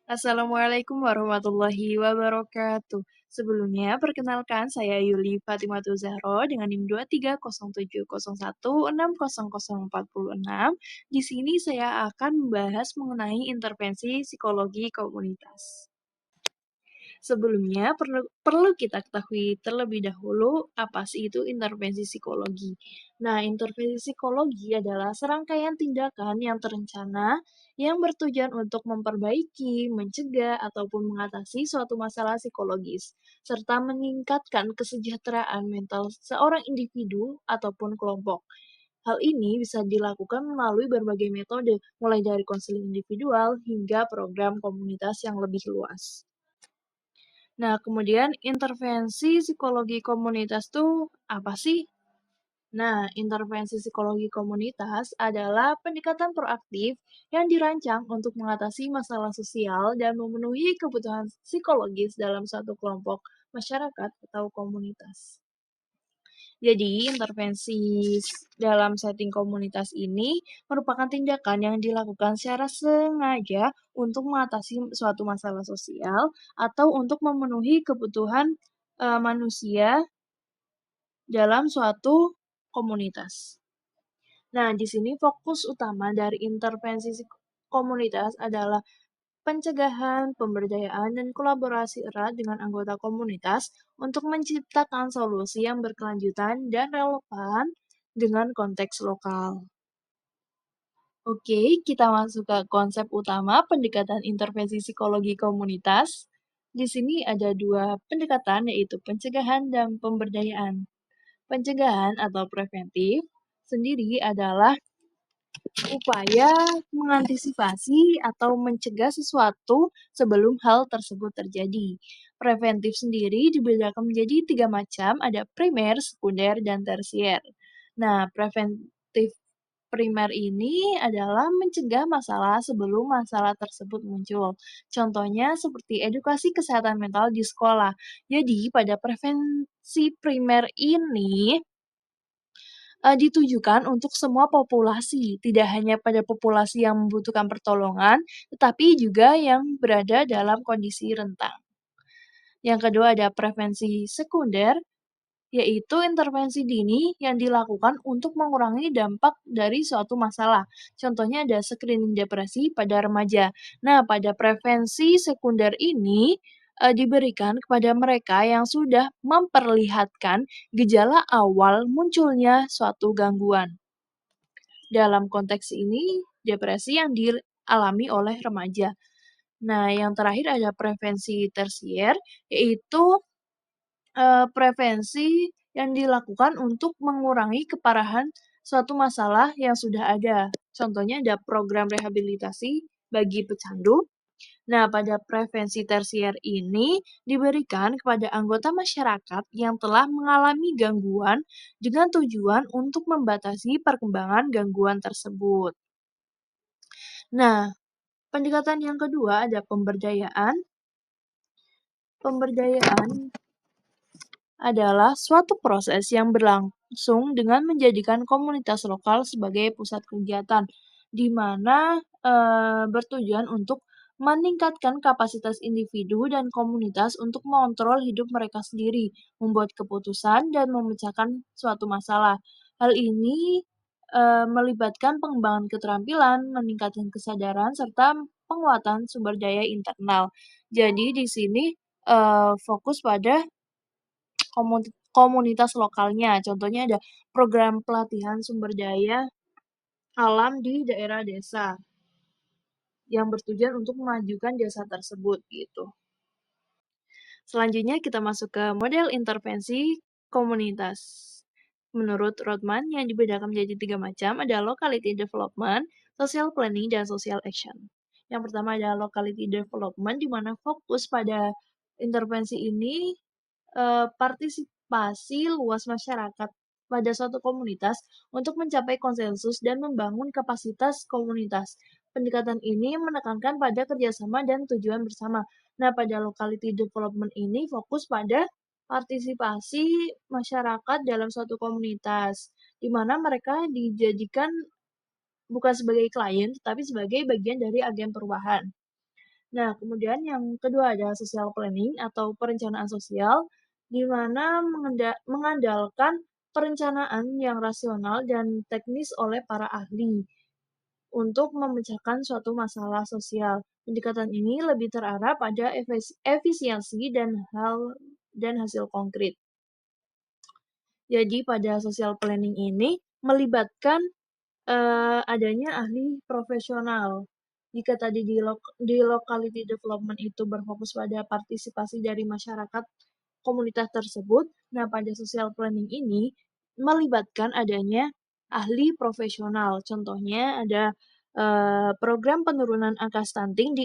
Assalamualaikum warahmatullahi wabarakatuh. Sebelumnya, perkenalkan saya Yuli Fatimatu Zahro dengan NIM 230701604046. Di sini saya akan membahas mengenai intervensi psikologi komunitas. Sebelumnya, perlu kita ketahui terlebih dahulu apa sih itu intervensi psikologi. Nah, intervensi psikologi adalah serangkaian tindakan yang terencana yang bertujuan untuk memperbaiki, mencegah, ataupun mengatasi suatu masalah psikologis, serta meningkatkan kesejahteraan mental seorang individu ataupun kelompok. Hal ini bisa dilakukan melalui berbagai metode, mulai dari konseling individual hingga program komunitas yang lebih luas. Nah, kemudian intervensi psikologi komunitas tuh apa sih? Nah, intervensi psikologi komunitas adalah pendekatan proaktif yang dirancang untuk mengatasi masalah sosial dan memenuhi kebutuhan psikologis dalam suatu kelompok masyarakat atau komunitas. Jadi, intervensi dalam setting komunitas ini merupakan tindakan yang dilakukan secara sengaja untuk mengatasi suatu masalah sosial atau untuk memenuhi kebutuhan manusia dalam suatu komunitas. Nah, di sini fokus utama dari intervensi komunitas adalah pencegahan, pemberdayaan, dan kolaborasi erat dengan anggota komunitas untuk menciptakan solusi yang berkelanjutan dan relevan dengan konteks lokal. Oke, kita masuk ke konsep utama pendekatan intervensi psikologi komunitas. Di sini ada dua pendekatan, yaitu pencegahan dan pemberdayaan. Pencegahan atau preventif sendiri adalah upaya mengantisipasi atau mencegah sesuatu sebelum hal tersebut terjadi. Preventif sendiri dibedakan menjadi tiga macam, ada primer, sekunder, dan tersier. Nah, preventif primer ini adalah mencegah masalah sebelum masalah tersebut muncul. Contohnya seperti edukasi kesehatan mental di sekolah. Jadi, pada prevensi primer ini ditujukan untuk semua populasi, tidak hanya pada populasi yang membutuhkan pertolongan, tetapi juga yang berada dalam kondisi rentan. Yang kedua ada prevensi sekunder, yaitu intervensi dini yang dilakukan untuk mengurangi dampak dari suatu masalah. Contohnya ada screening depresi pada remaja. Nah, pada prevensi sekunder ini diberikan kepada mereka yang sudah memperlihatkan gejala awal munculnya suatu gangguan. Dalam konteks ini, depresi yang dialami oleh remaja. Nah, yang terakhir ada prevensi tersier, yaitu prevensi yang dilakukan untuk mengurangi keparahan suatu masalah yang sudah ada. Contohnya ada program rehabilitasi bagi pecandu. Nah, pada prevensi tersier ini diberikan kepada anggota masyarakat yang telah mengalami gangguan dengan tujuan untuk membatasi perkembangan gangguan tersebut. Nah, pendekatan yang kedua ada pemberdayaan. Pemberdayaan adalah suatu proses yang berlangsung dengan menjadikan komunitas lokal sebagai pusat kegiatan, di mana bertujuan untuk meningkatkan kapasitas individu dan komunitas untuk mengontrol hidup mereka sendiri, membuat keputusan, dan memecahkan suatu masalah. Hal ini melibatkan pengembangan keterampilan, meningkatkan kesadaran, serta penguatan sumber daya internal. Jadi di sini fokus pada komunitas lokalnya. Contohnya ada program pelatihan sumber daya alam di daerah desa yang bertujuan untuk memajukan desa tersebut gitu. Selanjutnya kita masuk ke model intervensi komunitas. Menurut Rodman yang dibedakan menjadi tiga macam ada locality development, social planning, dan social action. Yang pertama ada locality development di mana fokus pada intervensi ini partisipasi luas masyarakat pada suatu komunitas untuk mencapai konsensus dan membangun kapasitas komunitas. Pendekatan ini menekankan pada kerjasama dan tujuan bersama. Nah, pada locality development ini fokus pada partisipasi masyarakat dalam suatu komunitas, di mana mereka dijadikan bukan sebagai klien, tetapi sebagai bagian dari agen perubahan. Nah, kemudian yang kedua ada social planning atau perencanaan sosial, di mana mengandalkan perencanaan yang rasional dan teknis oleh para ahli untuk memecahkan suatu masalah sosial. Pendekatan ini lebih terarah pada efisiensi dan hasil konkret. Jadi pada social planning ini melibatkan adanya ahli profesional. Jika tadi di locality development itu berfokus pada partisipasi dari masyarakat komunitas tersebut, nah pada social planning ini melibatkan adanya ahli profesional. Contohnya ada program penurunan angka stunting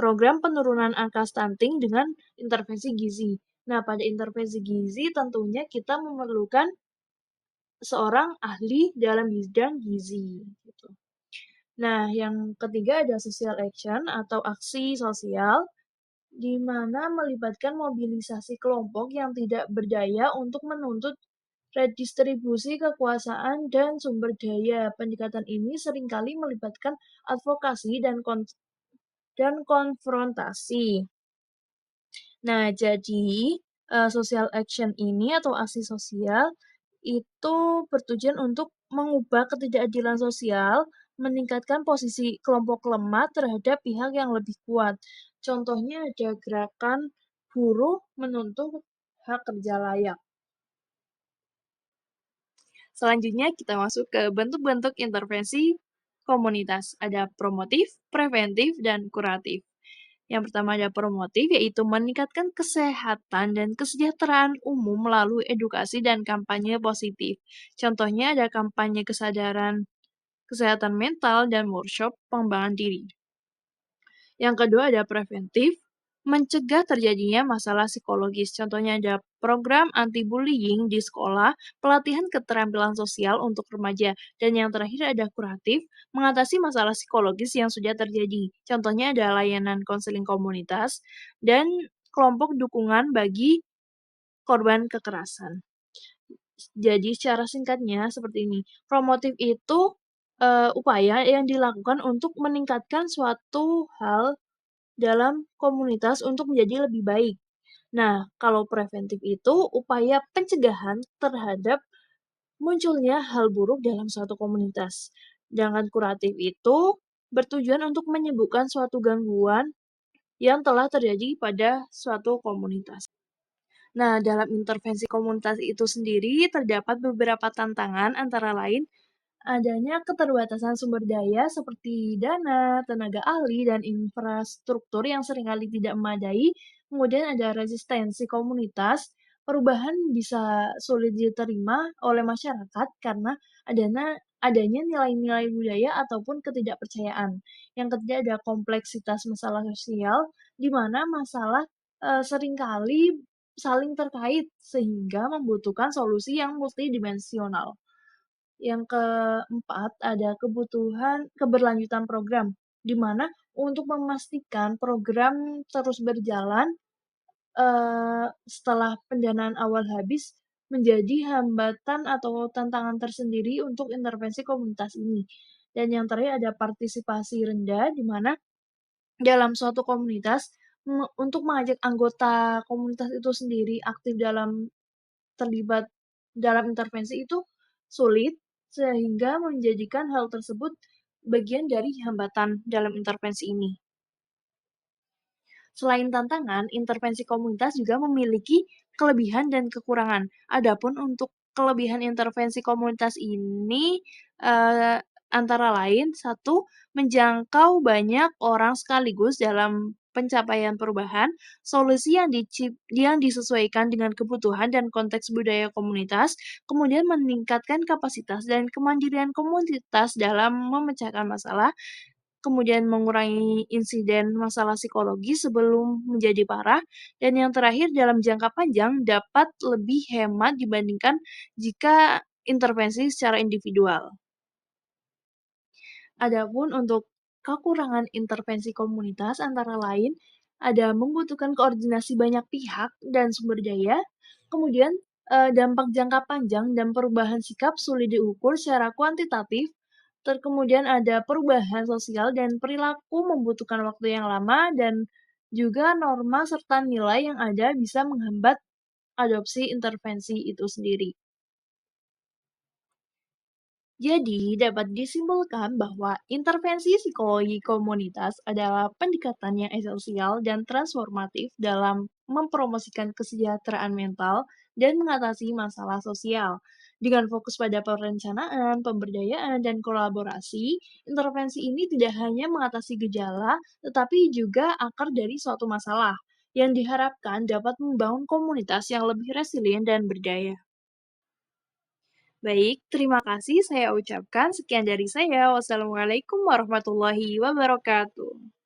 program penurunan angka stunting dengan intervensi gizi. Nah, pada intervensi gizi tentunya kita memerlukan seorang ahli dalam bidang gizi gitu. Nah, yang ketiga ada social action atau aksi sosial di mana melibatkan mobilisasi kelompok yang tidak berdaya untuk menuntut redistribusi kekuasaan dan sumber daya. Pendekatan ini seringkali melibatkan advokasi dan konfrontasi. Nah, jadi social action ini atau aksi sosial itu bertujuan untuk mengubah ketidakadilan sosial, meningkatkan posisi kelompok lemah terhadap pihak yang lebih kuat. Contohnya ada gerakan buruh menuntut hak kerja layak. Selanjutnya kita masuk ke bentuk-bentuk intervensi komunitas. Ada promotif, preventif, dan kuratif. Yang pertama ada promotif, yaitu meningkatkan kesehatan dan kesejahteraan umum melalui edukasi dan kampanye positif. Contohnya ada kampanye kesehatan mental dan workshop pengembangan diri. Yang kedua ada preventif, mencegah terjadinya masalah psikologis. Contohnya ada program anti-bullying di sekolah, pelatihan keterampilan sosial untuk remaja. Dan yang terakhir ada kuratif, mengatasi masalah psikologis yang sudah terjadi. Contohnya ada layanan konseling komunitas dan kelompok dukungan bagi korban kekerasan. Jadi secara singkatnya seperti ini, promotif itu upaya yang dilakukan untuk meningkatkan suatu hal dalam komunitas untuk menjadi lebih baik. Nah, kalau preventif itu upaya pencegahan terhadap munculnya hal buruk dalam suatu komunitas. Sedangkan kuratif itu bertujuan untuk menyembuhkan suatu gangguan yang telah terjadi pada suatu komunitas. Nah, dalam intervensi komunitas itu sendiri terdapat beberapa tantangan antara lain adanya keterbatasan sumber daya seperti dana, tenaga ahli, dan infrastruktur yang seringkali tidak memadai. Kemudian ada resistensi komunitas, perubahan bisa sulit diterima oleh masyarakat karena adanya nilai-nilai budaya ataupun ketidakpercayaan. Yang ketiga ada kompleksitas masalah sosial, di mana masalah seringkali saling terkait sehingga membutuhkan solusi yang multidimensional. Yang keempat, ada keberlanjutan program, di mana untuk memastikan program terus berjalan setelah pendanaan awal habis menjadi hambatan atau tantangan tersendiri untuk intervensi komunitas ini. Dan yang terakhir ada partisipasi rendah, di mana dalam suatu komunitas untuk mengajak anggota komunitas itu sendiri aktif terlibat dalam intervensi itu sulit, sehingga menjadikan hal tersebut bagian dari hambatan dalam intervensi ini. Selain tantangan, intervensi komunitas juga memiliki kelebihan dan kekurangan. Adapun untuk kelebihan intervensi komunitas ini antara lain satu, menjangkau banyak orang sekaligus dalam pencapaian perubahan, solusi yang disesuaikan dengan kebutuhan dan konteks budaya komunitas, kemudian meningkatkan kapasitas dan kemandirian komunitas dalam memecahkan masalah, kemudian mengurangi insiden masalah psikologis sebelum menjadi parah, dan yang terakhir dalam jangka panjang dapat lebih hemat dibandingkan jika intervensi secara individual. Adapun untuk kekurangan intervensi komunitas antara lain ada membutuhkan koordinasi banyak pihak dan sumber daya, kemudian dampak jangka panjang dan perubahan sikap sulit diukur secara kuantitatif, Kemudian ada perubahan sosial dan perilaku membutuhkan waktu yang lama dan juga norma serta nilai yang ada bisa menghambat adopsi intervensi itu sendiri. Jadi, dapat disimpulkan bahwa intervensi psikologi komunitas adalah pendekatan yang esensial dan transformatif dalam mempromosikan kesejahteraan mental dan mengatasi masalah sosial. Dengan fokus pada perencanaan, pemberdayaan, dan kolaborasi, intervensi ini tidak hanya mengatasi gejala, tetapi juga akar dari suatu masalah yang diharapkan dapat membangun komunitas yang lebih resilient dan berdaya. Baik, terima kasih saya ucapkan. Sekian dari saya. Wassalamualaikum warahmatullahi wabarakatuh.